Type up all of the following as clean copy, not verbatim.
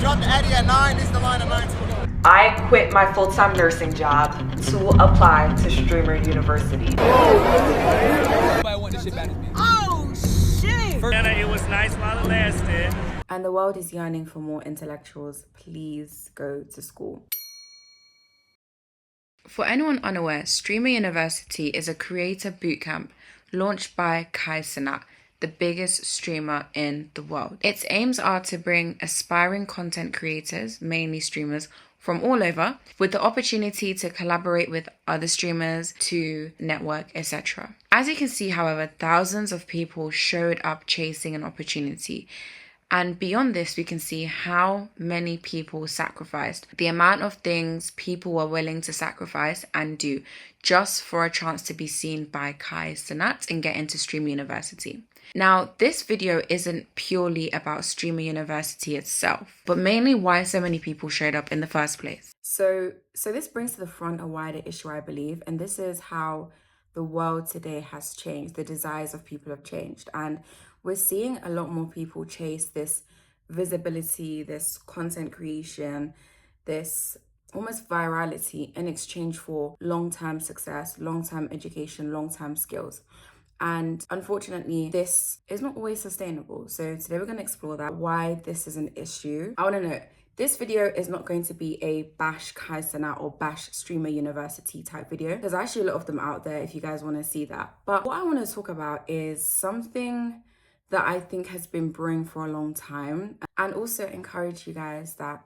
Drop the Addy at 9. This is the line at 9. I quit my full-time nursing job to apply to Streamer University. Oh, shit! It was nice while it lasted. And the world is yearning for more intellectuals. Please go to school. For anyone unaware, Streamer University is a creator bootcamp launched by Kai Cenat, the biggest streamer in the world. Its aims are to bring aspiring content creators, mainly streamers, from all over, with the opportunity to collaborate with other streamers, to network, etc. As you can see, however, thousands of people showed up chasing an opportunity. And beyond this, we can see how many people sacrificed, the amount of things people were willing to sacrifice and do just for a chance to be seen by Kai Cenat and get into Streamer University. Now, this video isn't purely about Streamer University itself, but mainly why so many people showed up in the first place. So this brings to the front a wider issue, I believe, and this is how the world today has changed. The desires of people have changed, and we're seeing a lot more people chase this visibility, this content creation, this almost virality in exchange for long-term success, long-term education, long-term skills. And unfortunately, this is not always sustainable. So today we're going to explore that, why this is an issue. I want to know, this video is not going to be a bash Kai Cenat or bash Streamer University type video. There's actually a lot of them out there if you guys want to see that. But what I want to talk about is something that I think has been brewing for a long time, and also encourage you guys that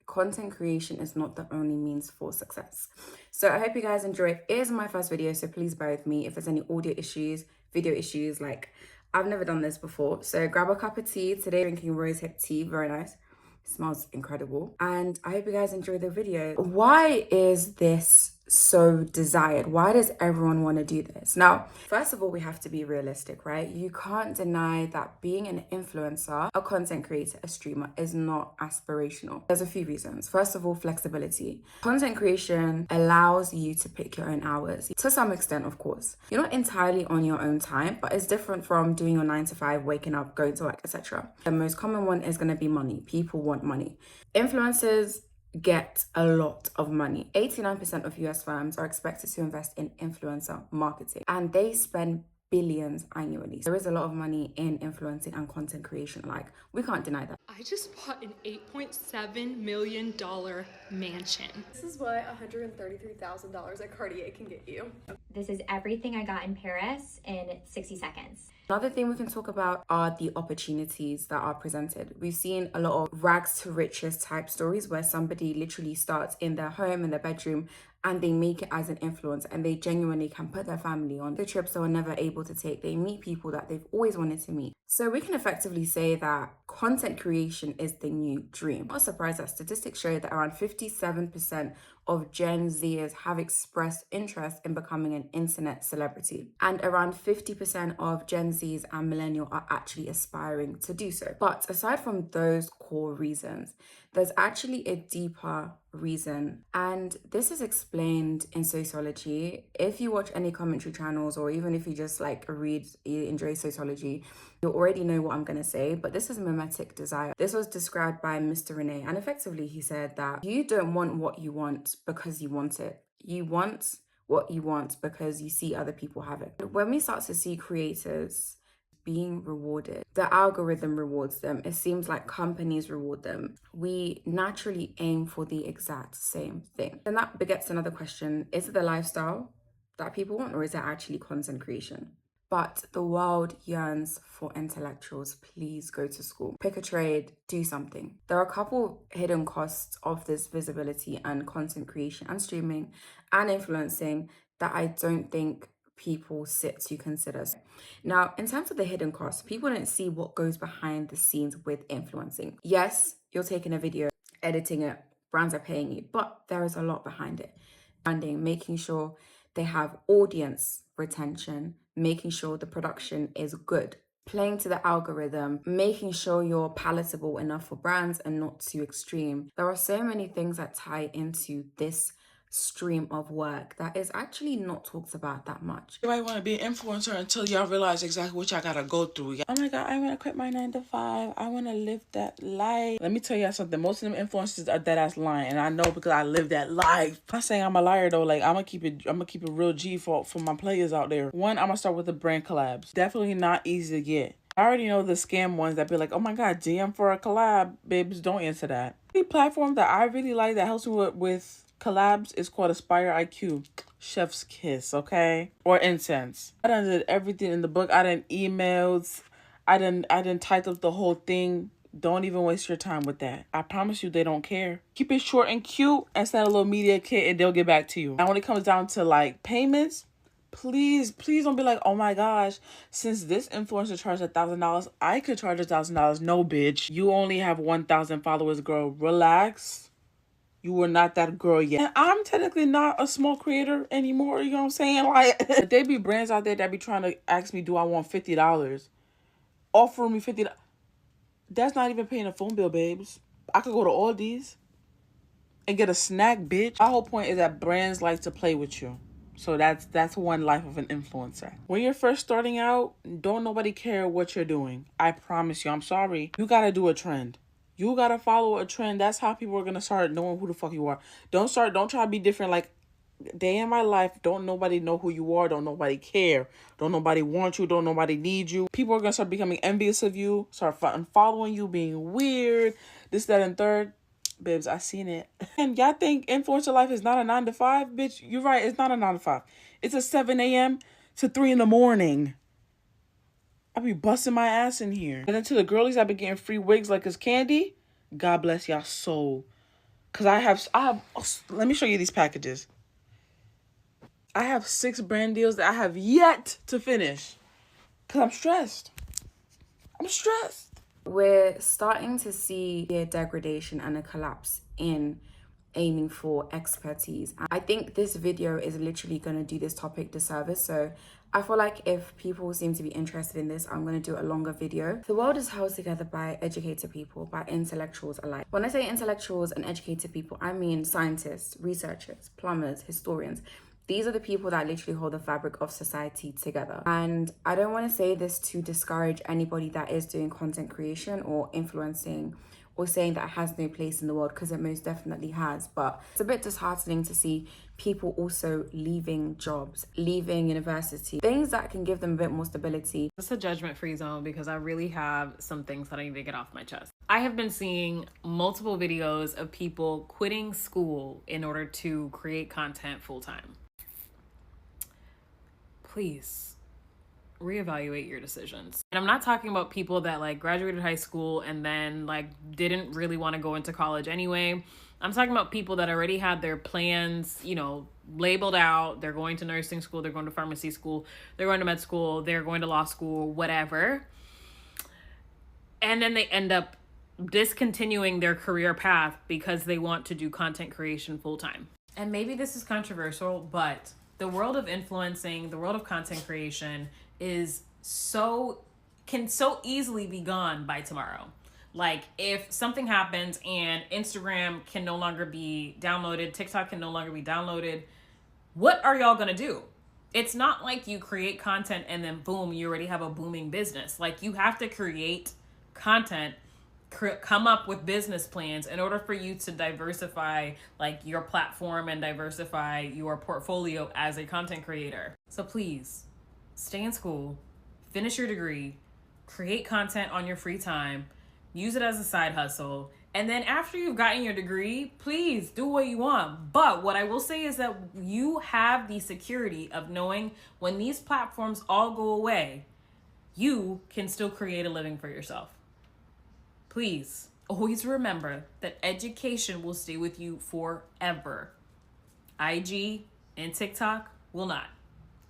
content creation is not the only means for success. So I hope you guys enjoy it. It is my first video, so please bear with me if there's any audio issues, video issues. Like, I've never done this before. So grab a cup of tea. Today drinking rose hip tea, very nice. It smells incredible. And I hope you guys enjoy the video. Why is this so desired? Why does everyone want to do this? Now, first of all, we have to be realistic, right? You can't deny that being an influencer, a content creator, a streamer is not aspirational. There's a few reasons. First of all, flexibility. Content creation allows you to pick your own hours. To some extent, of course. You're not entirely on your own time, but it's different from doing your 9 to 5, waking up, going to work, etc. The most common one is going to be money. People want money. Influencers get a lot of money. 89% of US firms are expected to invest in influencer marketing, and they spend billions annually. There is a lot of money in influencing and content creation. Like, we can't deny that. I just bought an $8.7 million mansion. This is what $133,000 at Cartier can get you. This is everything I got in Paris in 60 seconds. Another thing we can talk about are the opportunities that are presented. We've seen a lot of rags to riches type stories where somebody literally starts in their home, in their bedroom, and they make it as an influencer, and they genuinely can put their family on the trips they were never able to take. They meet people that they've always wanted to meet. So we can effectively say that content creation is the new dream. Not a surprise that statistics show that around 57% of Gen Zers have expressed interest in becoming an internet celebrity. And around 50% of Gen Zs and millennial are actually aspiring to do so. But aside from those core reasons, there's actually a deeper reason. And this is explained in sociology. If you watch any commentary channels, or even if you just like read, you enjoy sociology, you already know what I'm going to say, but this is mimetic desire. This was described by Mr. Rene, and effectively he said that you don't want what you want because you want it. You want what you want because you see other people have it. When we start to see creators being rewarded, the algorithm rewards them, it seems like companies reward them, we naturally aim for the exact same thing. And that begets another question: is it the lifestyle that people want, or is it actually content creation? But the world yearns for intellectuals. Please go to school, pick a trade, do something. There are a couple hidden costs of this visibility and content creation and streaming and influencing that I don't think people sit to consider. Now, in terms of the hidden costs, people don't see what goes behind the scenes with influencing. Yes, you're taking a video, editing it, brands are paying you, but there is a lot behind it. Branding, making sure they have audience retention, making sure the production is good, playing to the algorithm, making sure you're palatable enough for brands and not too extreme. There are so many things that tie into this stream of work that is actually not talked about that much. Everybody want to be an influencer until y'all realize exactly what y'all gotta go through. Oh my God, I want to quit my 9 to 5. I want to live that life. Let me tell y'all something. Most of them influencers are dead ass lying, and I know because I live that life. I'm not saying I'm a liar though. Like, I'm gonna keep it real G for my players out there. One, I'm gonna start with the brand collabs. Definitely not easy to get. I already know the scam ones that be like, oh my God, DM for a collab. Babes, don't answer that. The platform that I really like that helps me with collabs is called Aspire IQ. Chef's kiss, okay? Or incense. I done did everything in the book. I done emails. I done typed up the whole thing. Don't even waste your time with that. I promise you they don't care. Keep it short and cute and send a little media kit and they'll get back to you. Now when it comes down to like payments, please don't be like, oh my gosh, since this influencer charged $1,000, I could charge $1,000. No, bitch. You only have 1,000 followers, girl. Relax. You were not that girl yet. And I'm technically not a small creator anymore. You know what I'm saying? Like, there be brands out there that be trying to ask me, do I want $50? Offer me $50. That's not even paying a phone bill, babes. I could go to Aldi's and get a snack, bitch. My whole point is that brands like to play with you. So that's one life of an influencer. When you're first starting out, don't nobody care what you're doing. I promise you, I'm sorry. You gotta do a trend. You gotta follow a trend. That's how people are gonna start knowing who the fuck you are. Don't try to be different. Like, day in my life, don't nobody know who you are. Don't nobody care. Don't nobody want you. Don't nobody need you. People are gonna start becoming envious of you. Start following you, being weird. This, that, and third. Babes, I seen it. And y'all think influencer life is not a 9 to 5? Bitch, you're right. It's not a 9 to 5. It's a 7 a.m. to 3 in the morning. I be busting my ass in here. And then to the girlies, I've been getting free wigs like it's candy. God bless y'all soul. Because I have, let me show you these packages. I have 6 brand deals that I have yet to finish. Because I'm stressed. I'm stressed. We're starting to see a degradation and a collapse in aiming for expertise. I think this video is literally going to do this topic disservice, so I feel like if people seem to be interested in this, I'm going to do a longer video. The world is held together by educated people, by intellectuals alike. When I say intellectuals and educated people, I mean scientists, researchers, plumbers, historians. These are the people that literally hold the fabric of society together. And I don't want to say this to discourage anybody that is doing content creation or influencing or saying that it has no place in the world, because it most definitely has. But it's a bit disheartening to see people also leaving jobs, leaving university, things that can give them a bit more stability. It's a judgment-free zone because I really have some things that I need to get off my chest. I have been seeing multiple videos of people quitting school in order to create content full-time. Please reevaluate your decisions. And I'm not talking about people that like graduated high school and then like didn't really want to go into college anyway. I'm talking about people that already had their plans, you know, labeled out. They're going to nursing school, they're going to pharmacy school, they're going to med school, they're going to law school, whatever. And then they end up discontinuing their career path because they want to do content creation full time. And maybe this is controversial, but the world of influencing, the world of content creation can so easily be gone by tomorrow. Like, if something happens and Instagram can no longer be downloaded, TikTok can no longer be downloaded, what are y'all gonna do? It's not like you create content and then boom, you already have a booming business. Like, you have to create content, come up with business plans in order for you to diversify like your platform and diversify your portfolio as a content creator. So please stay in school, finish your degree, create content on your free time, use it as a side hustle. And then after you've gotten your degree, please do what you want. But what I will say is that you have the security of knowing when these platforms all go away, you can still create a living for yourself. Please always remember that education will stay with you forever. IG and TikTok will not.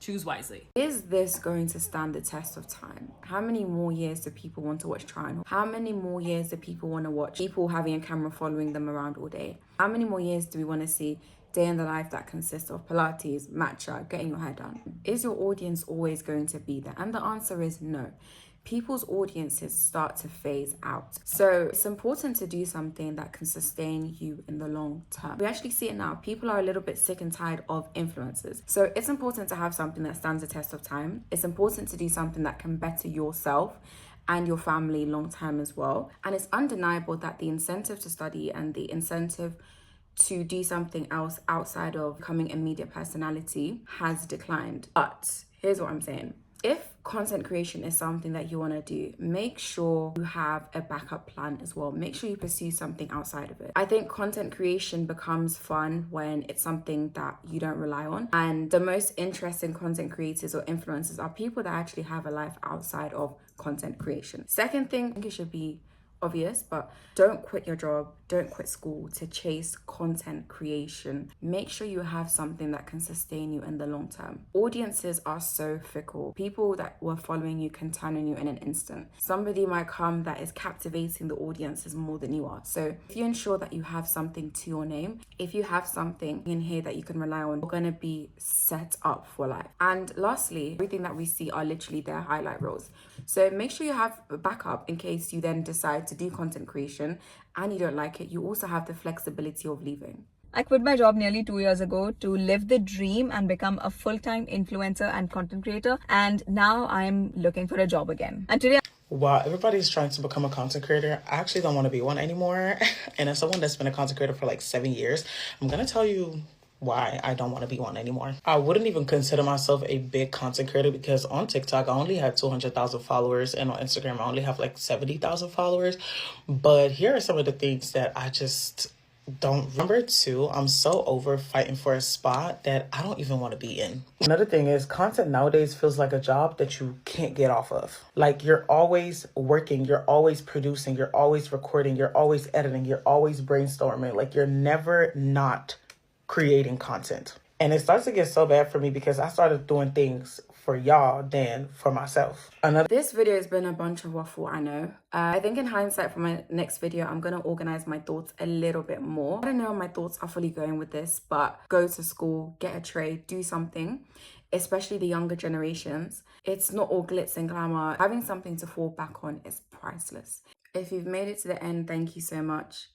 Choose wisely. Is this going to stand the test of time? How many more years do people want to watch Try? How many more years do people want to watch people having a camera following them around all day? How many more years do we want to see day in the life that consists of Pilates, matcha, getting your hair done? Is your audience always going to be there? And the answer is no. people's audiences start to phase out. So it's important to do something that can sustain you in the long term. We actually see it now. People are a little bit sick and tired of influencers. So it's important to have something that stands the test of time. It's important to do something that can better yourself and your family long term as well. And it's undeniable that the incentive to study and the incentive to do something else outside of becoming a media personality has declined. But here's what I'm saying. If content creation is something that you want to do, make sure you have a backup plan as well. Make sure you pursue something outside of it. I think content creation becomes fun when it's something that you don't rely on. And the most interesting content creators or influencers are people that actually have a life outside of content creation. Second thing, I think it should be obvious, but don't quit your job, don't quit school to chase content creation. Make sure you have something that can sustain you in the long term. Audiences are so fickle. People that were following you can turn on you in an instant. Somebody might come that is captivating the audiences more than you are. So if you ensure that you have something to your name, if you have something in here that you can rely on, you're going to be set up for life. And lastly, everything that we see are literally their highlight reels. So make sure you have a backup in case you then decide to do content creation and you don't like it. You also have the flexibility of leaving. I quit my job nearly 2 years ago to live the dream and become a full-time influencer and content creator. And now I'm looking for a job again. And today, while everybody's trying to become a content creator, I actually don't want to be one anymore. And as someone that's been a content creator for like 7 years, I'm going to tell you why I don't want to be one anymore. I wouldn't even consider myself a big content creator because on TikTok, I only had 200,000 followers. And on Instagram, I only have like 70,000 followers. But here are some of the things that I just don't. Number two, I'm so over fighting for a spot that I don't even want to be in. Another thing is content nowadays feels like a job that you can't get off of. Like you're always working, you're always producing, you're always recording, you're always editing, you're always brainstorming. Like you're never not creating content. And it starts to get so bad for me because I started doing things for y'all than for myself. This video has been a bunch of waffle, I know. I think in hindsight for my next video, I'm going to organize my thoughts a little bit more. I don't know if my thoughts are fully going with this, but go to school, get a trade, do something, especially the younger generations. It's not all glitz and glamour. Having something to fall back on is priceless. If you've made it to the end, thank you so much.